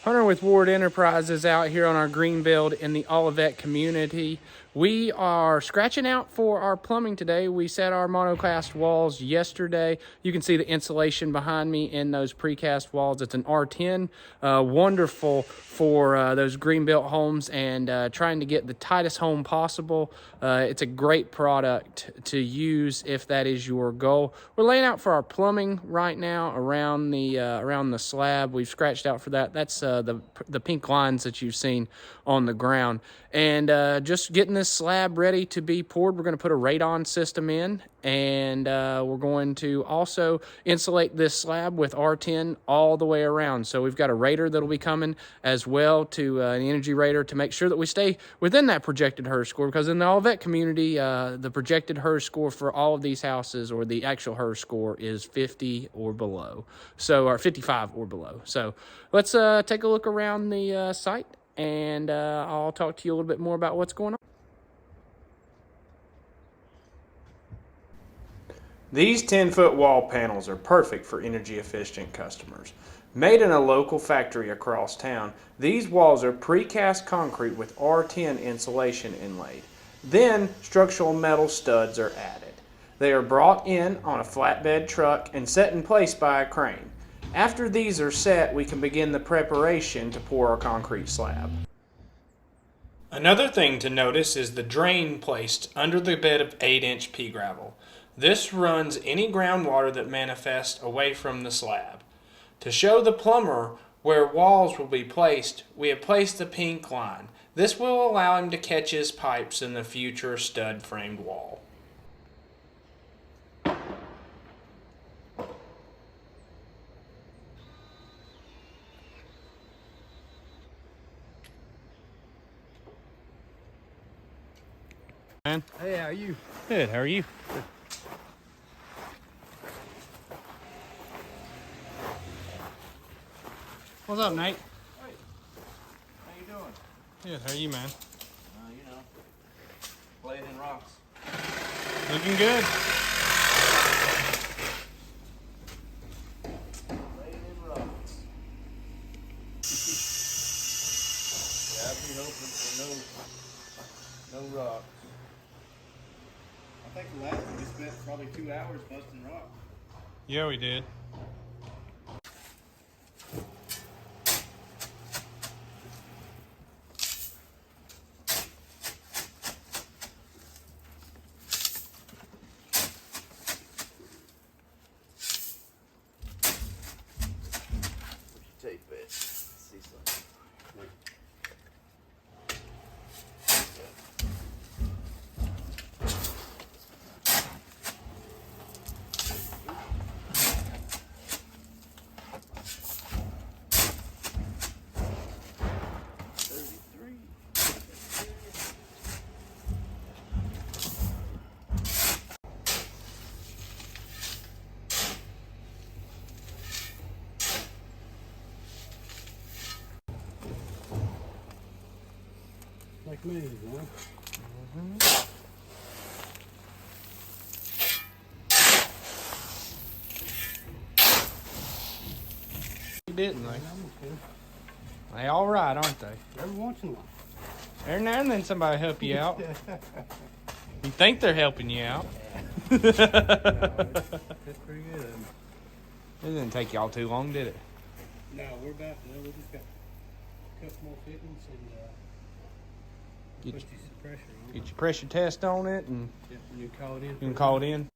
Hunter with Ward Enterprises out here on our green build in the Olivette community. We are scratching out for our plumbing today. We set our monocast walls yesterday. You can see the insulation behind me in those precast walls. It's an R10, wonderful for those green built homes and trying to get the tightest home possible. It's a great product to use if that is your goal. We're laying out for our plumbing right now around the slab. We've scratched out for that. That's the pink lines that you've seen on the ground, and just getting this slab ready to be poured. We're going to put a radon system in, and we're going to also insulate this slab with R10 all the way around. So we've got a raider that'll be coming as well, to an energy raider, to make sure that we stay within that projected HERS score, because in the Olivette community, the projected HERS score for all of these houses, or the actual HERS score, is 50 or below, so, or 55 or below. So let's take a look around the site, and I'll talk to you a little bit more about what's going on. These 10-foot wall panels are perfect for energy efficient customers. Made in a local factory across town, these walls are precast concrete with R10 insulation inlaid. Then structural metal studs are added. They are brought in on a flatbed truck and set in place by a crane. After these are set, we can begin the preparation to pour our concrete slab. Another thing to notice is the drain placed under the bed of 8-inch pea gravel. This runs any groundwater that manifests away from the slab. To show the plumber where walls will be placed, we have placed the pink line. This will allow him to catch his pipes in the future stud framed wall. Man. Hey, how are you? Good, how are you? Good. What's up, Nate? Hey, how you doing? Good, how are you, man? You know, playing in rocks. Looking good. Playing in rocks. Yeah, I'd be hoping for no rocks. I think the last one we spent probably 2 hours busting rocks. Yeah, we did. Tape it. Let's see something. Like me, huh? You didn't, they? They all right, aren't they? Every once in a while. Every now and then somebody help you out. You think they're helping you out. That's pretty good. It didn't take y'all too long, did it? No, we just got a couple more fittings and Get put some pressure on. your pressure test on it, and Yeah, you call it in. you can call it in.